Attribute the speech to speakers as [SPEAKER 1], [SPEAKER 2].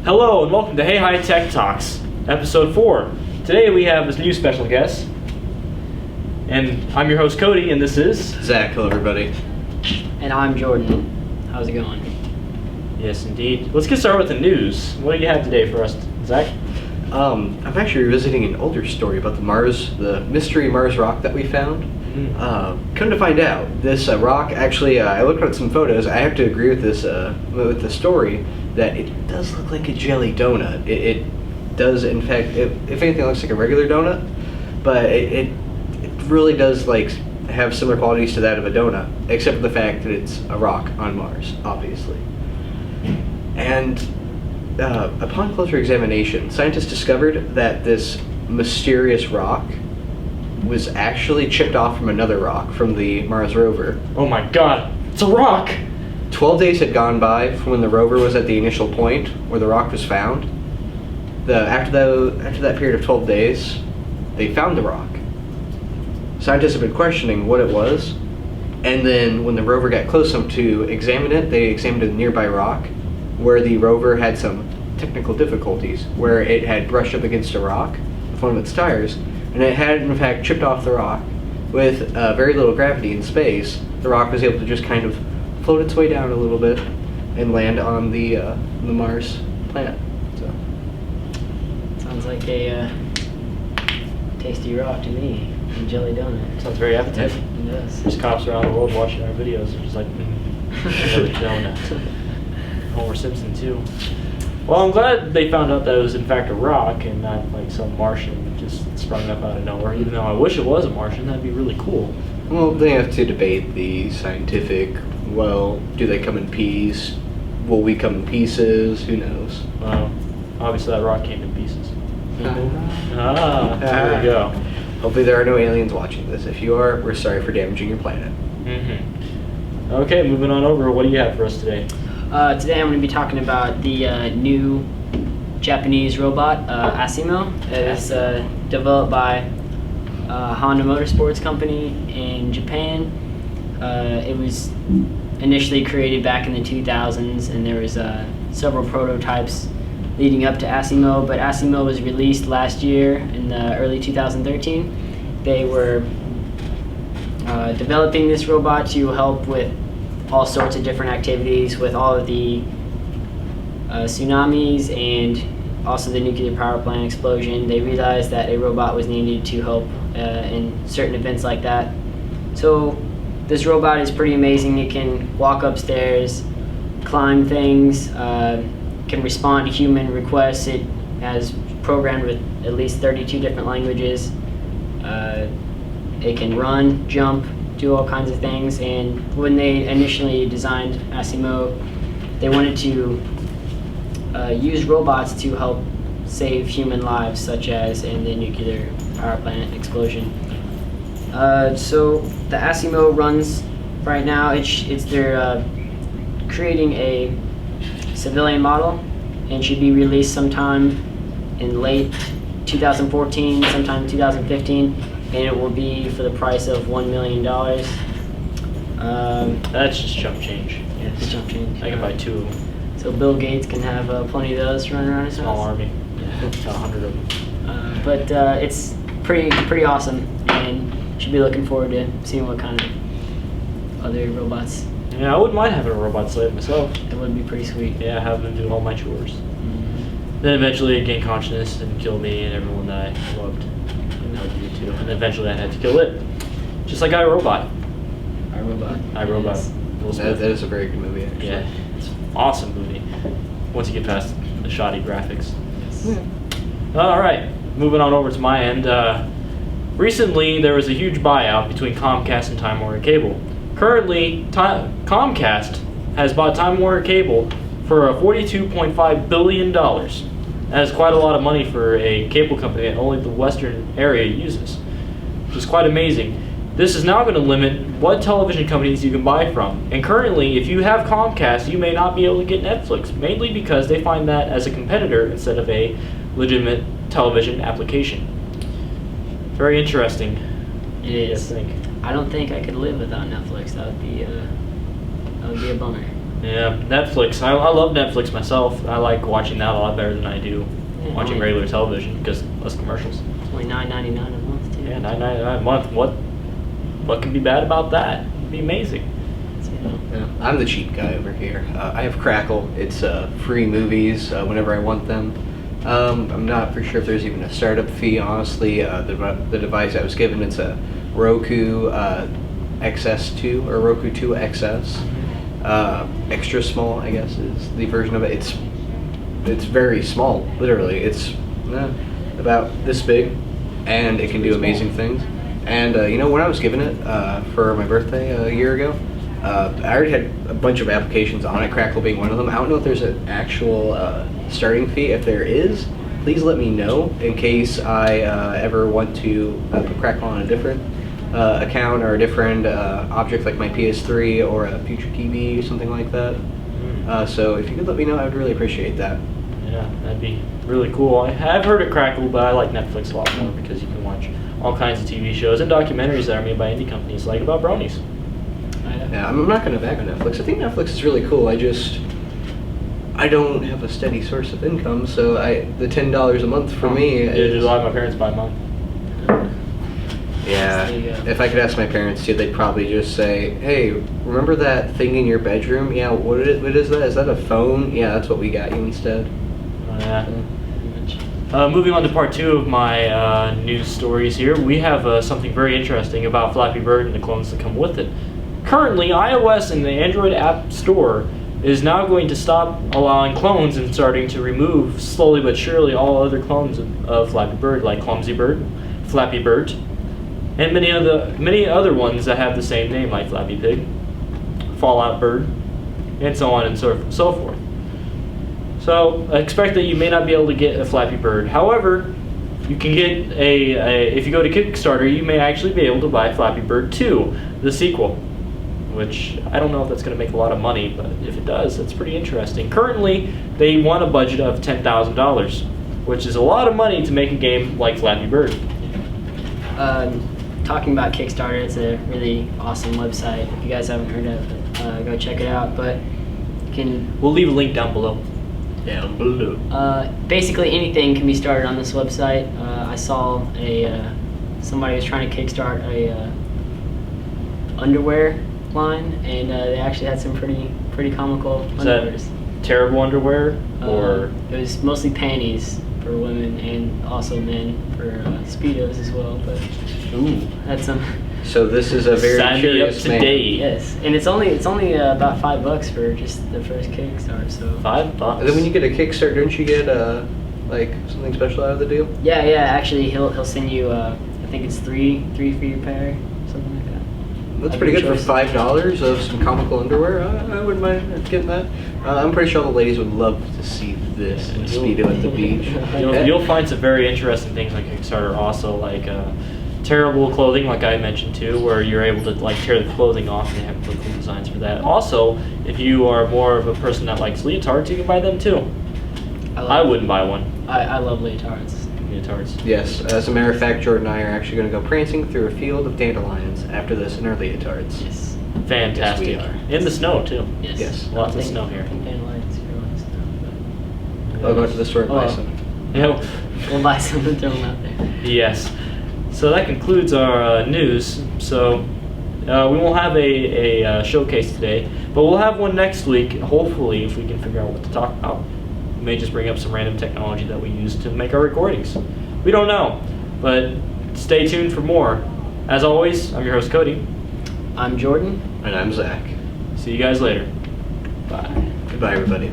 [SPEAKER 1] Hello and welcome to Hey Hi Tech Talks, episode 4. Today we have this new special guest, and I'm your host Cody, and this is...
[SPEAKER 2] Zach. Hello everybody.
[SPEAKER 3] And I'm Jordan. How's it going?
[SPEAKER 1] Yes, indeed. Let's get started with the news. What do you have today for us, Zach?
[SPEAKER 2] I'm actually revisiting an older story about the mystery Mars rock that we found. Come to find out, this rock actually, I looked at some photos. I have to agree with this, with the story, that it does look like a jelly donut. It does, in fact, if anything, looks like a regular donut, but it really does like have similar qualities to that of a donut, except for the fact that it's a rock on Mars, obviously. And upon closer examination, scientists discovered that this mysterious rock was actually chipped off from another rock from the Mars rover.
[SPEAKER 1] Oh my god, it's a rock!
[SPEAKER 2] 12 days had gone by from when the rover was at the initial point where the rock was found. After that period of 12 days, they found the rock. Scientists have been questioning what it was, and then when the rover got close enough to examine it, they examined a nearby rock where the rover had some technical difficulties, where it had brushed up against a rock with one of its tires, and it had in fact chipped off the rock. With very little gravity in space, the rock was able to just kind of float its way down a little bit and land on the Mars planet. So.
[SPEAKER 3] Sounds like a tasty rock to me. A jelly donut.
[SPEAKER 1] Sounds very appetizing.
[SPEAKER 3] It does.
[SPEAKER 1] There's cops around the world watching our videos and just like, jelly donut. Homer Simpson too. Well, I'm glad they found out that it was in fact a rock and not like some Martian that just sprung up out of nowhere. Even though I wish it was a Martian, that'd be really cool.
[SPEAKER 2] Well, they have to debate the scientific, well, do they come in peace? Will we come in pieces? Who knows?
[SPEAKER 1] Well, obviously that rock came in pieces. There we go.
[SPEAKER 2] Hopefully there are no aliens watching this. If you are, we're sorry for damaging your planet.
[SPEAKER 1] Mm-hmm. Okay, moving on over. What do you have for us today?
[SPEAKER 3] Today I'm going to be talking about the new Japanese robot, Asimo. It is developed by Honda Motorsports Company in Japan. It was initially created back in the 2000s, and there was several prototypes leading up to Asimo, but Asimo was released last year in early 2013. They were developing this robot to help with all sorts of different activities with all of the tsunamis and also the nuclear power plant explosion. They realized that a robot was needed to help in certain events like that. So this robot is pretty amazing. It can walk upstairs, climb things, can respond to human requests. It has programmed with at least 32 different languages. It can run, jump, do all kinds of things. And when they initially designed Asimo, they wanted to use robots to help save human lives, such as in the nuclear power plant explosion. So the Asimo runs right now. They're creating a civilian model and should be released sometime in late 2014, sometime 2015, and it will be for the price of $1 million.
[SPEAKER 1] That's just chump change.
[SPEAKER 3] Yeah, it's chump change.
[SPEAKER 1] I can buy 2 of them.
[SPEAKER 3] So Bill Gates can have plenty of those running around his
[SPEAKER 1] Small
[SPEAKER 3] house.
[SPEAKER 1] army. Yeah, 100 of them.
[SPEAKER 3] But it's pretty awesome, and should be looking forward to seeing what kind of other robots.
[SPEAKER 1] Yeah, I wouldn't mind having a robot slave myself.
[SPEAKER 3] It would be pretty sweet.
[SPEAKER 1] Yeah, have them do all my chores.
[SPEAKER 3] Mm-hmm.
[SPEAKER 1] Then eventually it gained consciousness and killed me and everyone that I loved. And I would do too. And eventually I had to kill it. Just like iRobot.
[SPEAKER 3] iRobot.
[SPEAKER 1] iRobot.
[SPEAKER 3] Yes.
[SPEAKER 1] Will Smith.
[SPEAKER 2] That is a very good movie, actually.
[SPEAKER 1] Yeah, it's an awesome movie. Once you get past the shoddy graphics. All right, moving on over to my end. Recently, there was a huge buyout between Comcast and Time Warner Cable. Currently, Comcast has bought Time Warner Cable for $42.5 billion. That is quite a lot of money for a cable company that only the Western area uses, which is quite amazing. This is now going to limit what television companies you can buy from. And currently, if you have Comcast, you may not be able to get Netflix, mainly because they find that as a competitor instead of a legitimate television application. Very interesting.
[SPEAKER 3] It is.
[SPEAKER 1] I think.
[SPEAKER 3] I don't think I could live without Netflix. That would be a bummer.
[SPEAKER 1] Yeah, Netflix. I love Netflix myself. I like watching that a lot better than I do watching regular television because less commercials.
[SPEAKER 3] It's only $9.99 a month too.
[SPEAKER 1] Yeah, $9.99 a month. What can be bad about that? It'd be amazing.
[SPEAKER 2] Yeah, I'm the cheap guy over here. I have Crackle. It's free movies whenever I want them. I'm not for sure if there's even a startup fee. Honestly, the device I was given, it's a Roku XS2 or Roku 2 XS. Extra small, I guess, is the version of it. It's very small, literally. It's about this big, and it can do amazing things. And when I was given it for my birthday a year ago, I already had a bunch of applications on it, Crackle being one of them. I don't know if there's an actual starting fee. If there is, please let me know in case I ever want to put Crackle on a different account or a different object like my PS3 or a future TV or something like that. So if you could let me know, I would really appreciate that.
[SPEAKER 1] Yeah, that'd be really cool. I've heard of Crackle, but I like Netflix a lot more because you can watch all kinds of TV shows and documentaries that are made by indie companies, like about bronies.
[SPEAKER 2] Yeah, I'm not going to bag on Netflix. I think Netflix is really cool. I don't have a steady source of income, so the $10 a month for me is...
[SPEAKER 1] a lot of my parents buy mine.
[SPEAKER 2] Yeah, if I could ask my parents too, they'd probably just say, hey, remember that thing in your bedroom? Yeah, what is that? Is that a phone? Yeah, that's what we got you instead.
[SPEAKER 1] Yeah. Moving on to part 2 of my news stories here, we have something very interesting about Flappy Bird and the clones that come with it. Currently, iOS and the Android App Store is now going to stop allowing clones and starting to remove, slowly but surely, all other clones of Flappy Bird, like Clumsy Bird, Flappy Bird, and many other ones that have the same name, like Flappy Pig, Fallout Bird, and so on and so forth. So expect that you may not be able to get a Flappy Bird. However, you can get if you go to Kickstarter, you may actually be able to buy Flappy Bird 2, the sequel, which I don't know if that's going to make a lot of money, but if it does, that's pretty interesting. Currently, they want a budget of $10,000, which is a lot of money to make a game like Flappy Bird.
[SPEAKER 3] Talking about Kickstarter, it's a really awesome website. If you guys haven't heard of it, go check it out. But
[SPEAKER 1] we'll leave a link down below. Down below.
[SPEAKER 3] Basically, anything can be started on this website. I saw somebody was trying to kickstart a underwear line, and they actually had some pretty comical underwears.
[SPEAKER 1] Is that terrible underwear, or
[SPEAKER 3] it was mostly panties for women and also men for speedos as well. But had some.
[SPEAKER 2] So this is a very curious man.
[SPEAKER 3] Yes, and it's only about $5 for just the first Kickstarter. So
[SPEAKER 1] $5.
[SPEAKER 2] And then when you get a Kickstarter, don't you get like something special out of the deal?
[SPEAKER 3] Yeah. Actually, he'll send you. I think it's three for your pair, something like that.
[SPEAKER 2] That's pretty good for $5 of some comical underwear. I wouldn't mind getting that. I'm pretty sure all the ladies would love to see this in Speedo at the beach.
[SPEAKER 1] You'll find some very interesting things on Kickstarter also, like terrible clothing, like I mentioned too, where you're able to like tear the clothing off and they have really cool designs for that. Also, if you are more of a person that likes leotards, you can buy them too. I wouldn't buy one.
[SPEAKER 3] I love leotards.
[SPEAKER 2] Yes, as a matter of fact, Jordan and I are actually going to go prancing through a field of dandelions after this in our leotards.
[SPEAKER 3] Yes.
[SPEAKER 1] Fantastic.
[SPEAKER 2] Yes, we are.
[SPEAKER 1] In the snow too.
[SPEAKER 2] Yes.
[SPEAKER 1] Lots of snow here.
[SPEAKER 3] I think dandelions grow in the snow. But
[SPEAKER 2] I'll go to the store and buy some.
[SPEAKER 1] Yep.
[SPEAKER 3] We'll buy some and throw them out there.
[SPEAKER 1] Yes. So that concludes our news. So we won't have a showcase today, but we'll have one next week, hopefully, if we can figure out what to talk about. We may just bring up some random technology that we use to make our recordings. We don't know, but stay tuned for more. As always, I'm your host, Cody.
[SPEAKER 3] I'm Jordan.
[SPEAKER 2] And I'm Zach.
[SPEAKER 1] See you guys later. Bye.
[SPEAKER 2] Goodbye, everybody.